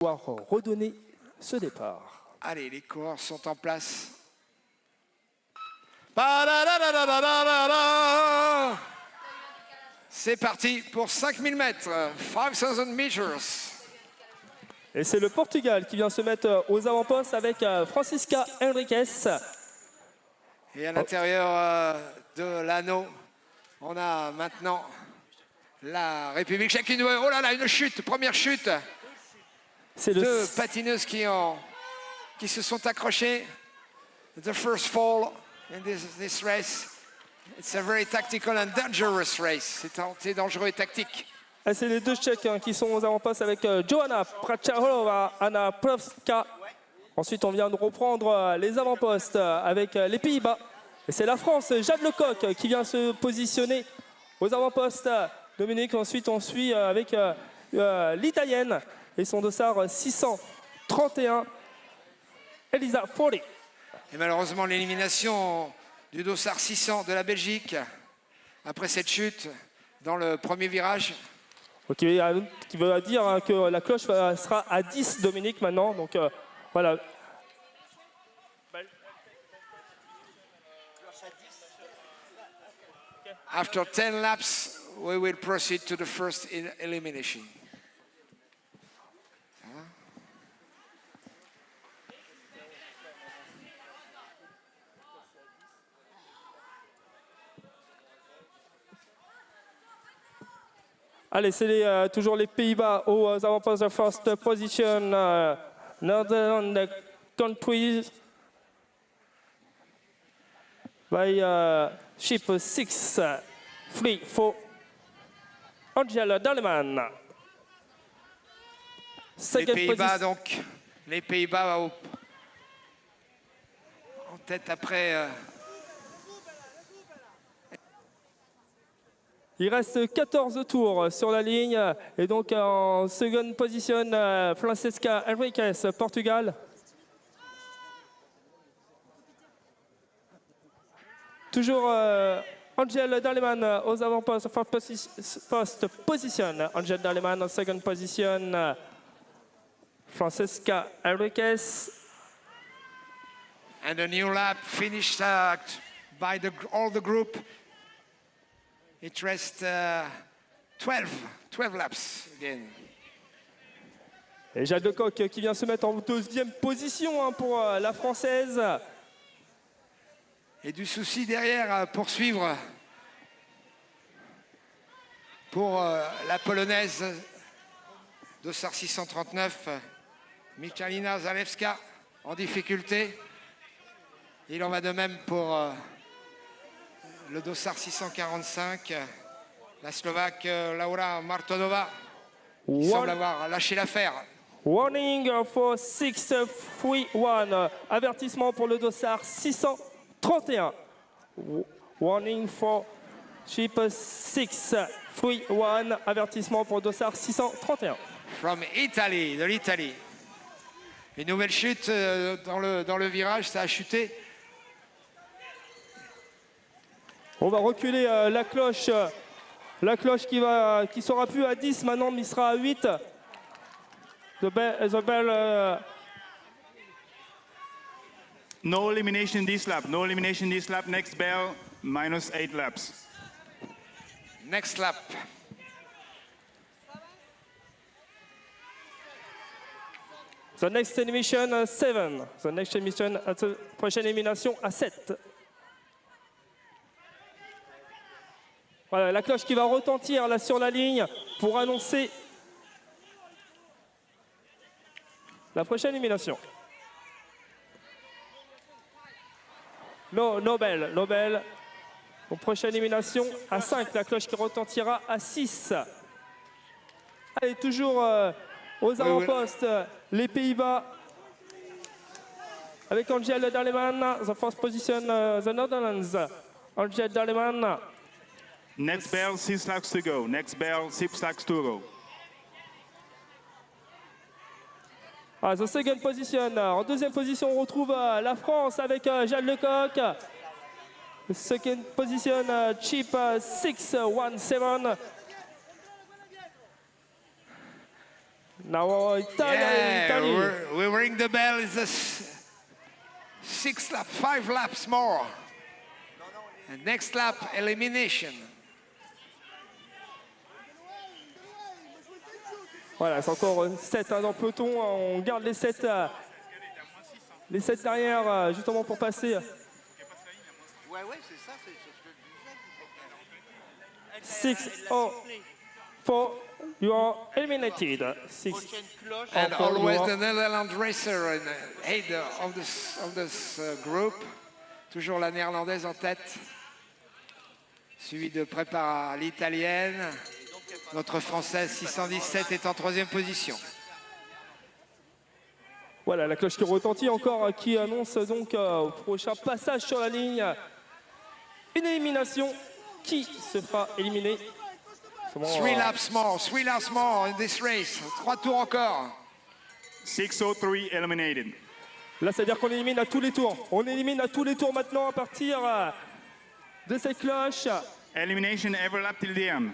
pouvoir redonner ce départ. Allez, les coureurs sont en place. C'est parti pour 5000 mètres, 5000 meters. Et c'est le Portugal qui vient se mettre aux avant-postes avec Francisca Henriquez. Et à l'intérieur de l'anneau, on a maintenant la République tchèque. Oh là là, une chute, première chute. C'est Deux patineuses qui se sont accrochées. The first fall in this race. It's a very tactical and dangerous race. C'est dangereux et tactique. C'est les deux Tchèques qui sont aux avant-postes avec Joanna Pracharova, Anna Plovska. Ensuite, on vient de reprendre les avant-postes avec les Pays-Bas. Et c'est la France, Jade Lecoq, qui vient se positionner aux avant-postes. Dominique, ensuite, on suit avec l'Italienne et son dossard 631, Elisa Foley. Et malheureusement, l'élimination du dossard 600 de la Belgique après cette chute dans le premier virage. Qui veut dire que la cloche sera à 10, Dominique, maintenant. Donc voilà. After 10 laps, we will proceed to the first elimination. Allez, c'est toujours les Pays-Bas aux avant-postes de first position. Northern countries by ship 6, 3, 4. Angela Dalleman. Les Pays-Bas, donc. Les Pays-Bas en tête après. Il reste 14 tours sur la ligne. Et donc en seconde position, Francesca Henriquez, Portugal. Toujours Angel Dalleman aux avant-postes, first position. Angel Dalleman en second position. Francesca Henriquez. And a new lap finished by all the group. It rests 12 laps again. Et Jade Lecoq qui vient se mettre en deuxième position pour la Française. Et du souci derrière à poursuivre pour la Polonaise dossard 639, Michalina Zalewska en difficulté. Il en va de même pour le dossard 645, la Slovaque Laura Martonova, qui semble avoir lâché l'affaire. Warning for 631, avertissement pour le dossard 631. Warning for ship 631, avertissement pour le dossard 631. From Italy, de l'Italie. Une nouvelle chute dans le virage, ça a chuté. On va reculer la cloche qui sera plus à 10 maintenant, mais il sera à 8. The bell, No elimination this lap. No elimination this lap. Next bell, minus 8 laps. Next lap. The next elimination 7. The next elimination, prochaine élimination à 7. Voilà, la cloche qui va retentir là sur la ligne pour annoncer la prochaine élimination. Nobel. Donc, prochaine élimination à 5, la cloche qui retentira à 6. Allez, toujours aux avant-postes, les Pays-Bas avec Angel Dalleman, the first position, the Netherlands. Angel Dalleman. Next bell, 6 laps to go. Next bell, 6 laps to go. The second position. En deuxième position, on retrouve la France avec Jade Lecoq. Second position, chip 617. Now Italy. We ring the bell. It's a 5 laps more. And next lap, elimination. Voilà, c'est encore 7 dans le peloton. On garde les 7 derrière, justement pour passer. Ouais, c'est ça, c'est ce que je disais. 6, 0, 4, you are eliminated. 6. Prochaine cloche. And Encore always loin. the Netherlands racer in the head of this group. Toujours la néerlandaise en tête. Suivi de près par l'italienne. Notre française 617 est en 3e position. Voilà, la cloche qui retentit encore, qui annonce donc au prochain passage sur la ligne une élimination. Qui se fera éliminer? 3 laps more in this race. 3 tours encore. 603 eliminated. Là, c'est-à-dire qu'on élimine à tous les tours. On élimine à tous les tours maintenant à partir de cette cloche. Elimination every lap till the end.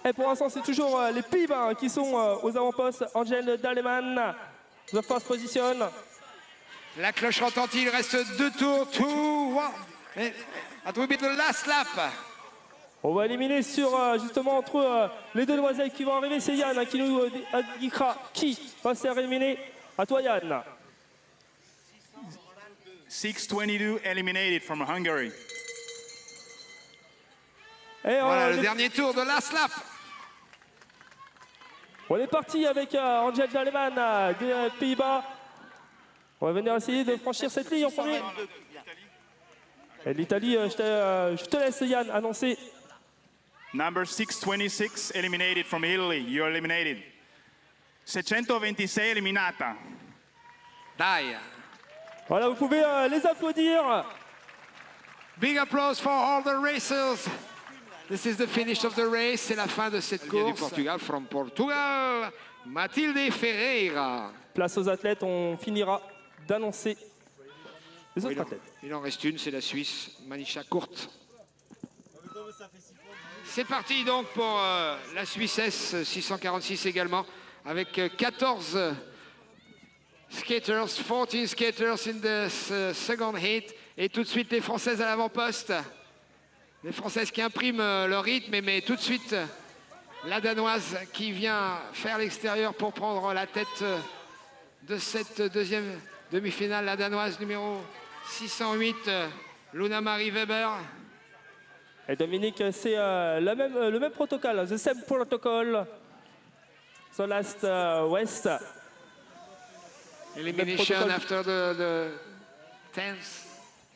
Et pour l'instant, c'est toujours les Pays-Bas qui sont aux avant-postes. Angel Daleman, the first position. La cloche retentit, il reste 2 tours. 2, 1. That will be the last lap. On va éliminer sur justement entre les deux demoiselles qui vont arriver. C'est Yann qui nous indiquera qui va se faire éliminer. À toi, Yann. 622 eliminated from Hungary. Et Voilà le dernier tour de last lap. on est parti avec Angel Daleman des Pays-Bas. On va venir essayer de franchir cette ligne en premier. Et l'Italie, je te laisse, Yann, annoncer. Number 626 eliminated from Italy. You're eliminated. 626 eliminata. Dai. Voilà, vous pouvez les applaudir. Big applause for all the racers. This is the finish of the race. C'est la fin de cette course. Du Portugal, from Portugal, Matilde Ferreira. Place aux athlètes, on finira d'annoncer les autres athlètes. Il en reste une, c'est la Suisse, Manisha Courte. C'est parti donc pour la Suissesse 646 également, avec 14 skaters, 14 skaters in the second heat. Et tout de suite les Françaises à l'avant-poste. Les Françaises qui impriment leur rythme, mais tout de suite la Danoise qui vient faire l'extérieur pour prendre la tête de cette deuxième demi-finale. La Danoise numéro 608, Luna Marie Weber. Et Dominique, c'est le même protocole, the same protocol. The last West. Elimination after the 10th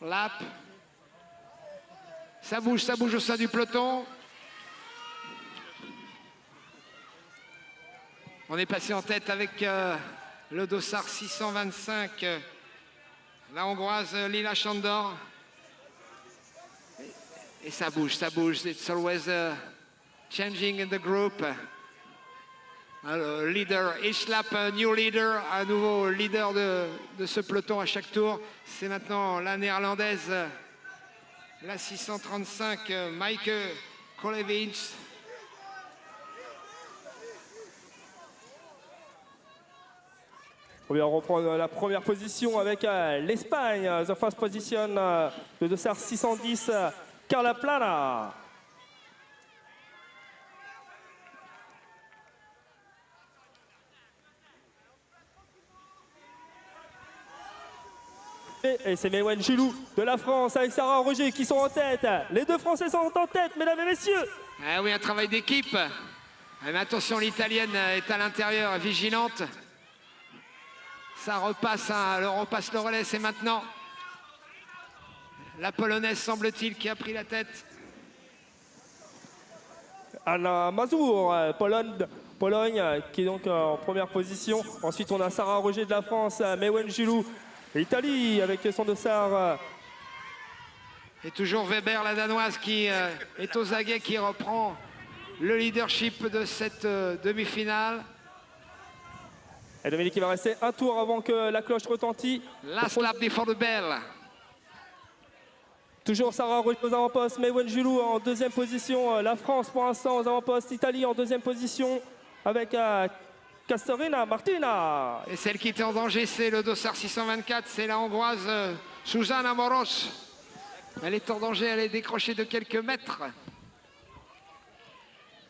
lap. Ça bouge au sein du peloton. On est passé en tête avec le dossard 625, la hongroise Lila Chandor. Et ça bouge. It's always changing in the group. Alors, leader, each lap, new leader, un nouveau leader de ce peloton à chaque tour. C'est maintenant la néerlandaise, la 635, Maike Kolevins. On vient reprendre la première position avec l'Espagne, the first position, le dossard 610, Carla Plana. Et c'est Mewen Gilou de la France avec Sarah Roger qui sont en tête. Les deux Français sont en tête, mesdames et messieurs. Ah oui, un travail d'équipe. Mais attention, l'Italienne est à l'intérieur, vigilante. Ça repasse, repasse le relais, c'est maintenant. La Polonaise, semble-t-il, qui a pris la tête. Anna Mazur, Pologne, qui est donc en première position. Ensuite, on a Sarah Roger de la France, Mewen Gilou, l'Italie avec son dossard. Et toujours Weber, la Danoise, qui est aux aguets, qui reprend le leadership de cette demi-finale. Et Dominique, il va rester un tour avant que la cloche retentit. Last lap before the bell. Toujours Sarah Roger aux avant-postes, Maïwenn Julou en deuxième position. La France pour l'instant aux avant-postes, Italie en deuxième position avec Caterina Martina. Et celle qui était en danger, c'est le dossard 624, c'est la Hongroise Zsuzsanna Moros. Elle est en danger, elle est décrochée de quelques mètres.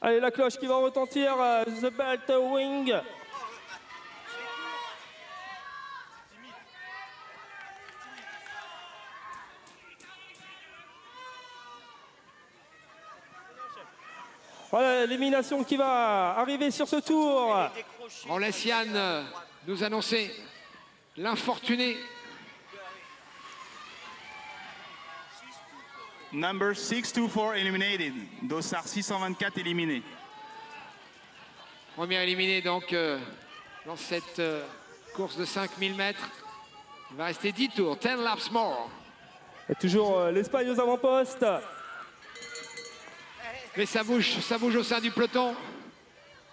Allez, la cloche qui va retentir, The Belt Wing. Voilà l'élimination qui va arriver sur ce tour. On laisse Yann nous annoncer l'infortuné. Number 624 eliminated. Dossard 624 éliminé. Premier éliminé donc dans cette course de 5000 mètres. Il va rester 10 tours, 10 laps more. Et toujours l'Espagne aux avant-postes. Mais ça bouge au sein du peloton.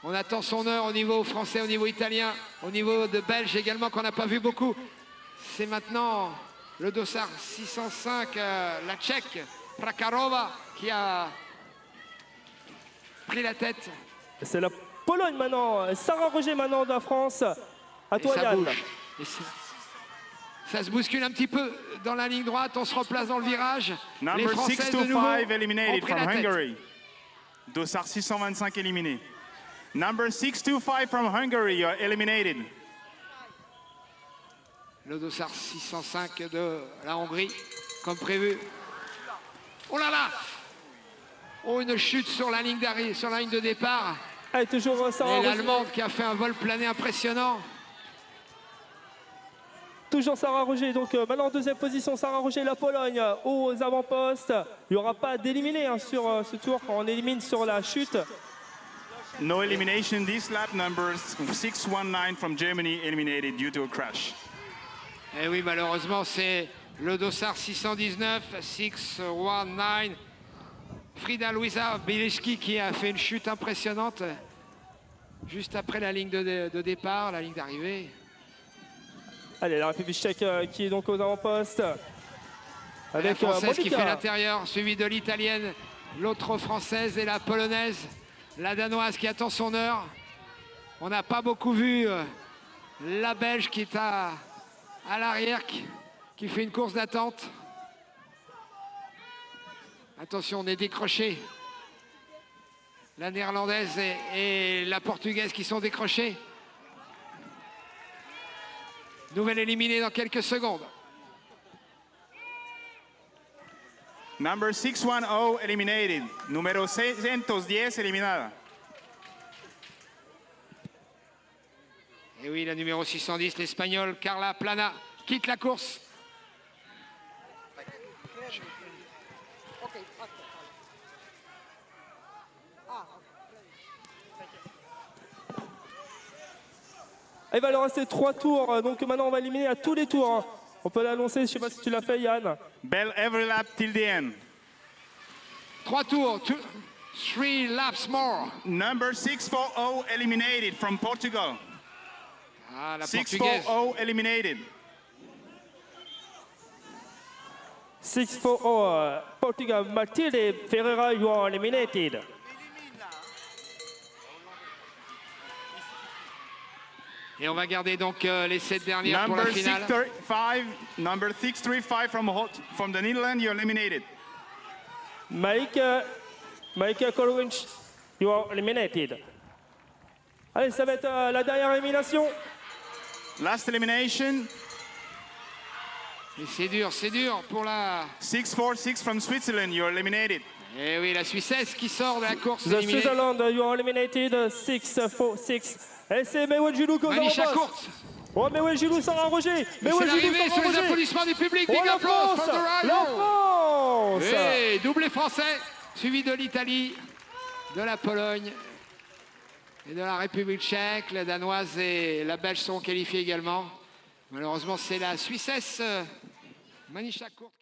On attend son heure au niveau français, au niveau italien, au niveau de belge également qu'on n'a pas vu beaucoup. C'est maintenant le dossard 605, la Tchèque, Prakarova, qui a pris la tête. C'est la Pologne maintenant, Sarah Roger maintenant de la France. À toi ça Yann. bouge. Ça se bouscule un petit peu dans la ligne droite, on se replace dans le virage. Les Number Françaises de nouveau 625 ont eliminated pris from la tête. Hungary. Dossard 625 éliminé. Number 625 from Hungary, you're eliminated. Le dossard 605 de la Hongrie, comme prévu. Oh là là! Oh, une chute sur la ligne d'arrivée, sur la ligne de départ. Allez, toujours Sarah Et Roger. l'Allemande qui a fait un vol plané impressionnant. Toujours Sarah Roger, donc maintenant en deuxième position, Sarah Roger, la Pologne aux avant-postes. Il n'y aura pas d'éliminé sur ce tour, on élimine sur la chute. No elimination this lap. Number 619 from Germany eliminated due to a crash. Et oui, malheureusement, c'est le dossard 619, 619. Frida Luisa Bilecki qui a fait une chute impressionnante juste après la ligne de départ, la ligne d'arrivée. Allez, la République tchèque qui est donc aux avant-postes. La Avec française qui Monica. fait l'intérieur, suivie de l'italienne, l'autre française et la polonaise. La danoise qui attend son heure. On n'a pas beaucoup vu la belge qui est à l'arrière, qui fait une course d'attente. Attention, on est décroché. La néerlandaise et la portugaise qui sont décrochées. Nouvelle éliminée dans quelques secondes. Number 610 eliminated. Número 610 eliminada. Et oui, la numéro 610, l'Espagnole Carla Plana, quitte la course. Il va leur rester 3 tours, donc maintenant on va éliminer à tous les tours. Hein. On peut l'annoncer, je ne sais pas si tu l'as fait Yann. Bell every lap till the end. 3 tours, 3 laps more. Number 640 eliminated from Portugal. Ah, la portugaise. 640 eliminated. 6-4 Portugal, Matilde Ferreira, you are eliminated. Et on va garder donc les 7 dernières pour la Number finale. 635 from the Netherlands, you're eliminated. Mike Kolwinch, you are eliminated. Allez, ça va être la dernière élimination. Last elimination, Et c'est dur pour la... 646 from Switzerland, you're eliminated. Et oui, la Suissesse qui sort de la course The éliminée. Switzerland, you are eliminated. 6-4-6. Et c'est Maïwenn Julou qui est aux Manisha avant-postes. Courte. Oh, Maïwenn Julou, Sarah Roger. Et c'est Maïwenn Julou, l'arrivée Sarah sous les Roger. applaudissements du public. Oh, Big la applause France, for the rival. la France. Et doublé français, suivi de l'Italie, de la Pologne et de la République tchèque. La danoise et la belge sont qualifiées également. Malheureusement, c'est la Suissesse, Manisha Courte.